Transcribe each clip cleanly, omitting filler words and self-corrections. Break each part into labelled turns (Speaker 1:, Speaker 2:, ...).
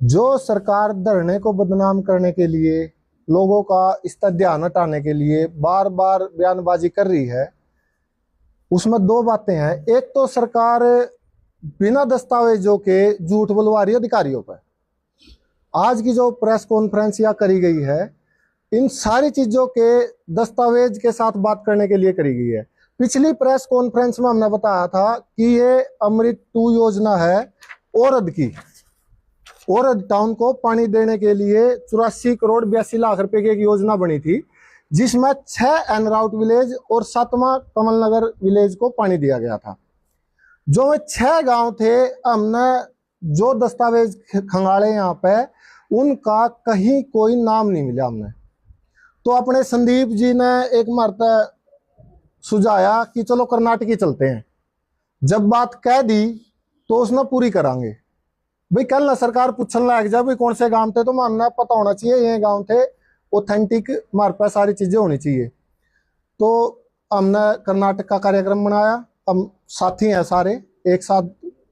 Speaker 1: जो सरकार धरने को बदनाम करने के लिए, लोगों का इस पर ध्यान हटाने के लिए बार बार बयानबाजी कर रही है, उसमें दो बातें हैं। एक तो सरकार बिना दस्तावेजों के झूठ बुलवा रही है अधिकारियों पर। आज की जो प्रेस कॉन्फ्रेंस या करी गई है, इन सारी चीजों के दस्तावेज के साथ बात करने के लिए करी गई है। पिछली प्रेस कॉन्फ्रेंस में हमने बताया था कि ये अमृत 2 योजना है औरद की। औरद टाउन को पानी देने के लिए 84 करोड़ 82 लाख रुपए की एक योजना बनी थी, जिसमें 6 एनराउट विलेज और 7वां कमल नगर विलेज को पानी दिया गया था। जो 6 गांव थे, हमने जो दस्तावेज खंगाले यहाँ पे, उनका कहीं कोई नाम नहीं मिला हमने। तो अपने संदीप जी ने एक मरता सुझाया कि चलो कर्नाटकी चलते हैं। जब बात कह दी तो उसने पूरी करांगे। भाई कल ना सरकार पूछने लग जाए भाई कौन से गांव थे, तो मानना पता होना चाहिए ये गांव थे, ऑथेंटिक हमारे पास सारी चीजें होनी चाहिए। तो हमने कर्नाटक का कार्यक्रम बनाया। हम साथी हैं सारे, एक साथ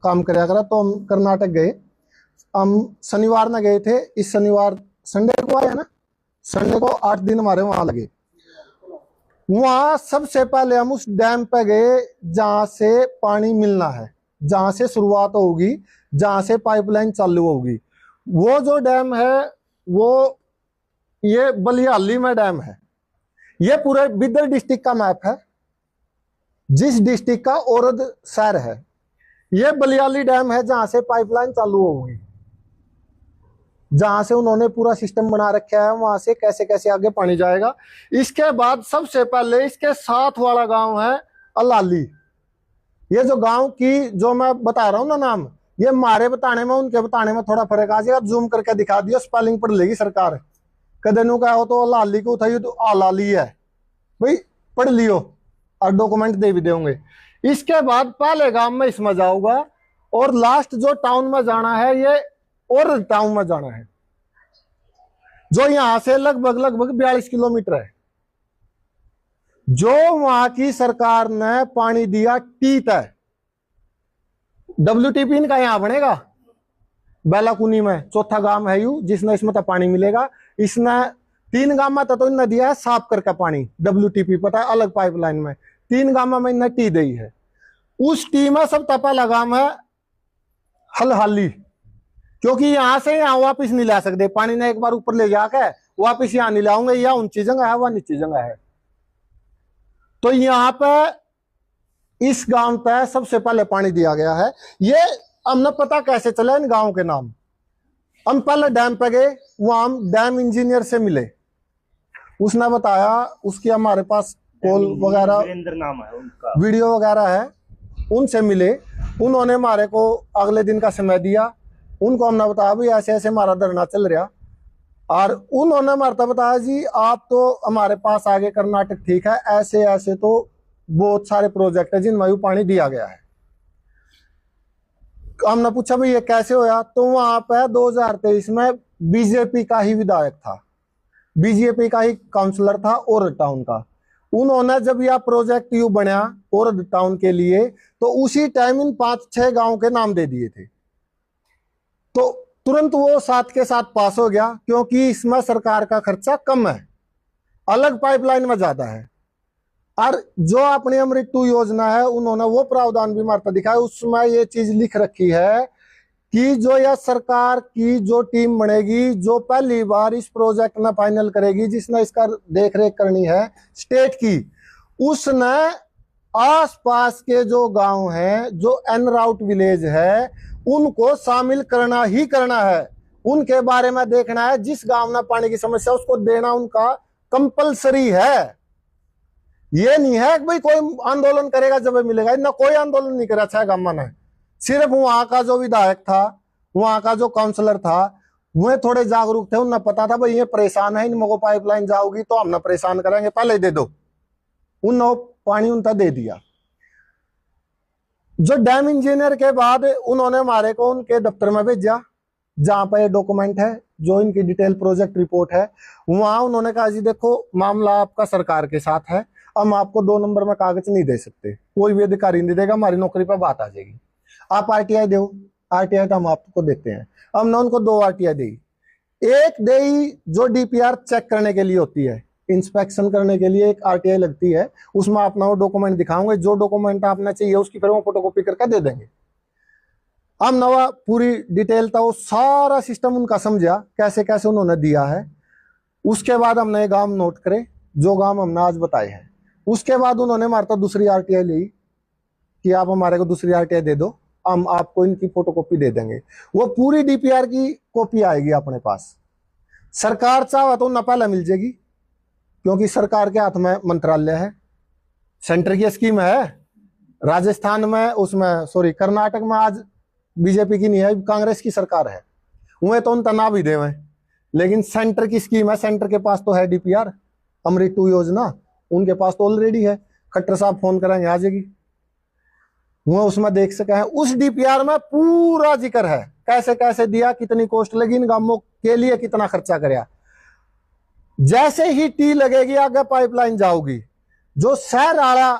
Speaker 1: काम कराया करा। तो हम कर्नाटक गए। हम शनिवार में गए थे। इस शनिवार संडे को आया ना, संडे को 8 दिन हमारे वहां लगे। वहां सबसे पहले हम उस डैम पे गए जहां से पानी मिलना है, जहां से शुरुआत होगी, जहां से पाइपलाइन चालू होगी। वो जो डैम है वो ये बलियाली में डैम है। ये पूरे बिदर डिस्ट्रिक्ट का मैप है, जिस डिस्ट्रिक्ट का औरद शहर है। ये बलियाली डैम है जहां से पाइपलाइन चालू होगी, जहां से उन्होंने पूरा सिस्टम बना रखा है, वहां से कैसे कैसे आगे पानी जाएगा। इसके बाद सबसे पहले इसके साथ वाला गांव है अलाली। ये जो गांव की जो मैं बता रहा हूं ना नाम, ये मारे बताने में उनके बताने में थोड़ा फर्क आ जाएगा। जूम करके दिखा दियो, स्पेलिंग पढ़ लेगी सरकार। कदे नु कहो तो अलाली को उठाइयो तो अलाली है, भाई पढ़ लियो और डॉक्यूमेंट दे भी देंगे। इसके बाद पहले गांव में इसमें जाऊंगा और लास्ट जो टाउन में जाना है ये और टाउन में जाना है, जो यहां से लगभग 42 किलोमीटर है। जो वहां की सरकार ने पानी दिया टीत है, WTP इनका यहां बनेगा बेलाकुनी में। चौथा गांव है यू जिसने इसमें तो पानी मिलेगा। इसने 3 गांव में तो इन्हें दिया है साफ करके पानी, WTP पता है अलग पाइपलाइन में। 3 गांव में इन्हें टी दी है। उस टी में सब तपा लगाम है हलहाली, क्योंकि यहां से यहां वापिस नहीं ला सकते पानी ने। एक बार ऊपर ले जाके वापिस यहां नहीं लाऊंगे, या ऊंची जगह है वह नीची जगह है। तो यहां पे इस गांव पे सबसे पहले पानी दिया गया है। ये हमने पता कैसे चला इन गांव के नाम। हम पहले डैम पे गए, वहां हम डैम इंजीनियर से मिले। उसने बताया, उसकी हमारे पास कॉल वगैरह
Speaker 2: नाम है उनका,
Speaker 1: वीडियो वगैरह है, उनसे मिले। उन्होंने हमारे को अगले दिन का समय दिया। उनको हमने बताया भाई ऐसे ऐसे हमारा धरना चल रहा, और उन्होंने हमारा बताया जी आप तो हमारे पास आगे कर्नाटक ठीक है, ऐसे ऐसे तो बहुत सारे प्रोजेक्ट है जिनमें पानी दिया गया है। हमने पूछा भाई ये कैसे होया, तो वहां पे 2023 में बीजेपी का ही विधायक था, बीजेपी का ही काउंसलर था औरद टाउन का। उन्होंने जब यह प्रोजेक्ट यू बना औरद टाउन के लिए, तो उसी टाइम इन 5-6 गांव के नाम दे दिए थे। तो तुरंत वो साथ के साथ पास हो गया, क्योंकि इसमें सरकार का खर्चा कम है, अलग पाइपलाइन में ज्यादा है। और जो अपनी अमृत 2 योजना है, उन्होंने वो प्रावधान भी मारता दिखा है। उसमें ये चीज लिख रखी है कि जो यह सरकार की जो टीम बनेगी, जो पहली बार इस प्रोजेक्ट में फाइनल करेगी, जिसने इसका देखरेख करनी है स्टेट की, उसने आसपास के जो गांव हैं, जो एन राउट विलेज है, उनको शामिल करना ही करना है। उनके बारे में देखना है। जिस गांव में पानी की समस्या उसको देना उनका कंपलसरी है। ये नहीं है कि भाई कोई आंदोलन करेगा जब मिलेगा। इतना कोई आंदोलन नहीं करा 6 गांव में। सिर्फ वहां का जो विधायक था, वहां का जो काउंसलर था, वह थोड़े जागरूक थे। उन्हें पता था भाई ये परेशान है, इनमें को पाइपलाइन जाओगी तो हम ना परेशान करेंगे, पहले दे दो। उन्होंने पानी उनका दे दिया। जो डैम इंजीनियर के बाद उन्होंने हमारे को उनके दफ्तर में भेजा, जहां पर डॉक्यूमेंट है, जो इनकी डिटेल प्रोजेक्ट रिपोर्ट है। वहां उन्होंने कहा जी देखो मामला आपका सरकार के साथ है, हम आपको 2 नंबर में कागज नहीं दे सकते, कोई भी अधिकारी नहीं देगा, हमारी नौकरी पर बात आ जाएगी। आप RTI दो, आरटीआई तो हम आपको देते हैं। हमने उनको 2 आरटीआई दी। एक देई जो डीपीआर चेक करने के लिए होती है, इंस्पेक्शन करने के लिए एक आरटीआई लगती है, उसमें अपना वो डॉक्यूमेंट दिखाओगे, जो डॉक्यूमेंट आपने चाहिए उसकी फिर वो फोटोकॉपी करके दे देंगे। हम नवा पूरी डिटेल था, वो सारा सिस्टम उनका समझा कैसे कैसे उन्होंने दिया है। उसके बाद हमने गांव नोट करे, जो गांव हमने आज बताए हैं। उसके बाद उन्होंने हमारे तो दूसरी आरटीआई ली कि आप हमारे को दूसरी आरटीआई दे दो, हम आपको इनकी फोटोकॉपी दे देंगे। वो पूरी डीपीआर की कॉपी आएगी अपने पास। सरकार चाहे तो ना पहले मिल जाएगी, क्योंकि सरकार के हाथ में मंत्रालय है, सेंटर की स्कीम है। राजस्थान में उसमें सॉरी कर्नाटक में आज बीजेपी की नहीं है, कांग्रेस की सरकार है, उन्हें तो उन तना भी देवे, लेकिन सेंटर की स्कीम है, सेंटर के पास तो है डीपीआर, अमृत 2 योजना उनके पास तो ऑलरेडी है। खट्टर साहब फोन करेंगे आ जाएगी, वो उसमें देख सके हैं। उस डीपीआर में पूरा जिक्र है, कैसे कैसे दिया, कितनी कॉस्ट लगी, इन गांवों के लिए कितना खर्चा कराया। जैसे ही टी लगेगी आगे पाइपलाइन जाओगी, जो शहर आला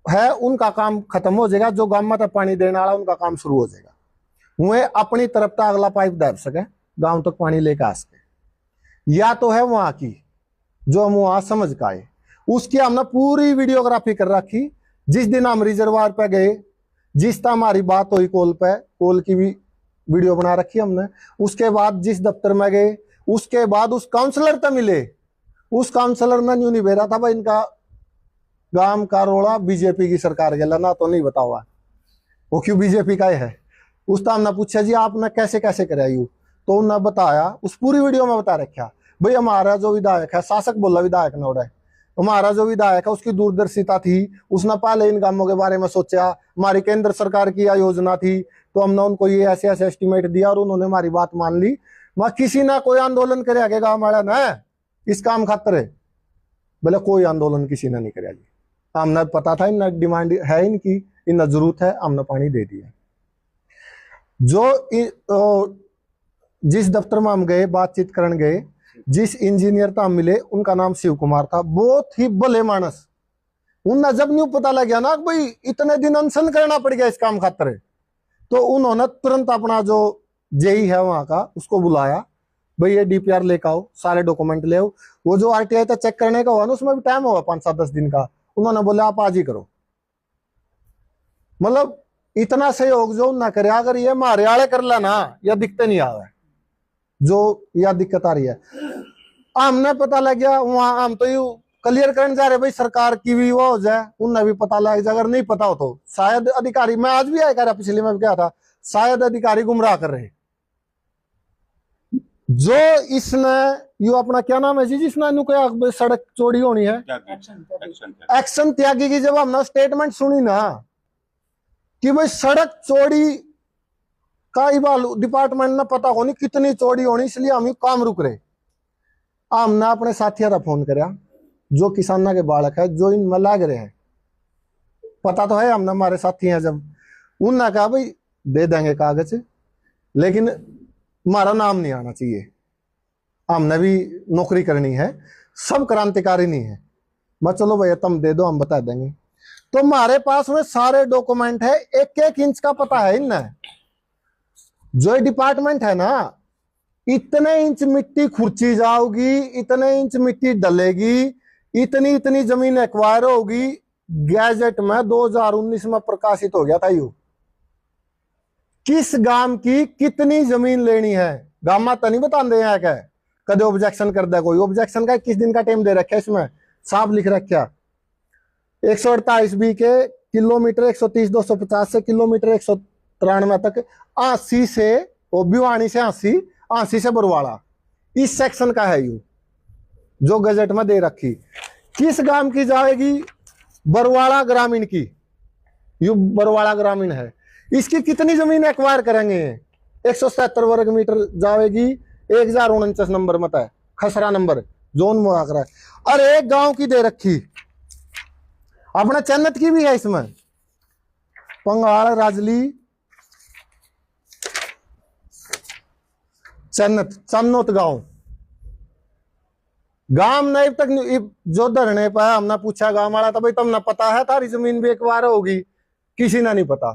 Speaker 1: है उनका काम खत्म हो जाएगा, जो गांव में तक पानी देने वाला उनका काम शुरू हो जाएगा। वह अपनी तरफ तक अगला पाइप दे सके, गांव तक पानी लेकर आ सके। या तो है वहां की जो हम वहां समझ का है, उसकी हमने पूरी वीडियोग्राफी कर रखी। जिस दिन हम रिजर्वायर पे गए, जिस तरह हमारी बात हुई कॉल पे, कॉल की भी वीडियो बना रखी हमने। उसके बाद जिस दफ्तर में गए, उसके बाद उस काउंसलर तक मिले, उस काउंसलर ने न्यू नहीं भेजा था भाई इनका गांव का रोड़ा बीजेपी की सरकार के ना तो नहीं बता हुआ वो क्यों बीजेपी का है। उस टाइम ने पूछा जी आपने कैसे कैसे कराई, तो उन्होंने बताया, उस पूरी वीडियो में बता रखा भाई हमारा जो विधायक है, शासक बोला विधायक ने उड़ा, हमारा जो विधायक है उसकी दूरदर्शिता थी, उसने पहले इन कामों के बारे में सोचा। हमारी केंद्र सरकार की यह योजना थी, तो हमने उनको ये ऐसे ऐसे एस्टिमेट दिया और उन्होंने हमारी बात मान ली। वहां किसी ना कोई आंदोलन करे आगे गाँव वाला ना इस काम खातर, बोले कोई आंदोलन किसी ने नहीं कराया जी। हमने पता था इन डिमांड है इनकी, इन जरूरत है, हमने पानी दे दिया। जो जिस दफ्तर में हम गए बातचीत करने गए, जिस इंजीनियर था मिले, उनका नाम शिव कुमार था, बहुत ही भले मानस। उन्हें जब न्यू पता लग गया ना भाई इतने दिन अनशन करना पड़ गया इस काम खातर, तो उन्होंने तुरंत अपना जो जेई है वहां का उसको बुलाया, भाई ये डीपीआर लेकर आओ, सारे डॉक्यूमेंट ले आओ। वो जो आरटीआई था चेक करने का हुआ ना, उसमें भी टाइम होगा 5-7-10 दिन का। उन्होंने बोला आप आज ही करो। मतलब इतना सहयोग जो ना करे, अगर ये मारे आड़े कर लेना या दिक्कत नहीं आ रहा है, जो या दिक्कत आ रही है। हमने पता लग गया वहां, हम तो यू क्लियर करने जा रहे भाई सरकार की भी वो हो जाए, उन्हें भी पता लग जाए। अगर नहीं पता हो तो शायद अधिकारी, मैं आज भी आया कर पिछले में क्या था, शायद अधिकारी गुमराह कर रहे। जो इसने यू अपना क्या नाम है जी, जिसने इन्हों क्या सड़क चौड़ी होनी है, एक्शन त्यागी की जब हमने स्टेटमेंट सुनी ना कि भाई सड़क चौड़ी का डिपार्टमेंट ने पता होनी कितनी चौड़ी होनी, इसलिए हम काम रुक रहे। हमने अपने साथियों का फोन कराया जो किसाना के बालक है, जो इनमें लाग रहे हैं, पता तो है हमने हमारे साथी हैं। जब उन्होंने कहा भाई दे देंगे कागज, लेकिन हमारा नाम नहीं आना चाहिए, हमने भी नौकरी करनी है, सब क्रांतिकारी नहीं है। मैं चलो भैया तुम दे दो हम बता देंगे। तो हमारे पास में सारे डॉक्यूमेंट है, 1-1 इंच का पता है इन्हें। जो डिपार्टमेंट है ना, इतने इंच मिट्टी खुर्ची जाओगी, इतने इंच मिट्टी डलेगी, इतनी इतनी जमीन एक्वायर होगी। गैजेट में 2019 में प्रकाशित हो गया था यू किस गांव की कितनी जमीन लेनी है। गांव में तो नहीं बताते हैं क्या, कदे ऑब्जेक्शन कर दे कोई, ऑब्जेक्शन का 21 दिन का टाइम दे रखा है, इसमें साफ लिख रखा 148 बी के किलोमीटर 130-250 से किलोमीटर 193 तक 80 से भिवानी से 80 से बरवाड़ा, इस सेक्शन का है यू जो गजट में दे रखी। किस गांव की जाएगी, बरवाड़ा ग्रामीण की, यू बरवाड़ा ग्रामीण है। इसकी कितनी जमीन एक्वायर करेंगे, 177 वर्ग मीटर जाएगी, 1049 नंबर मत है, खसरा नंबर जोन मुआकरा है। और एक गांव की दे रखी, अपना चन्नत की भी है इसमें, पंगाल राजली चन्नत गांव नहीं तक जो धरने पर हमने पूछा गांव वाला था भाई तुमने पता है तारी जमीन भी एक्वायर होगी, किसी ने नहीं पता।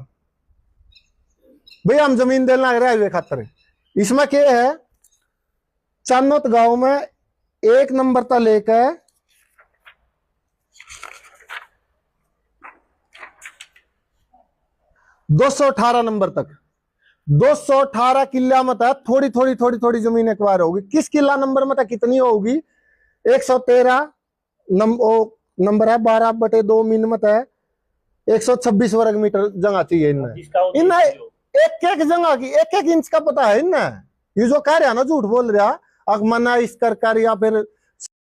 Speaker 1: भाई हम जमीन देना लग रहा है हाईवे खातर। इसमें क्या है, चानोत गांव में 1 नंबर तक लेकर 218 नंबर तक 218 किला में था। थोड़ी थोड़ी थोड़ी थोड़ी जमीन एक्वायर होगी। किस किला नंबर में था कितनी होगी? 113 नंबर है। 12/2 मीन में है। 126 वर्ग मीटर जगह चाहिए इन्हें। एक एक जगह की 1-1 इंच का पता है इन्हें। ये जो कह रहा ना झूठ बोल रहा, अगमना इस कर या फिर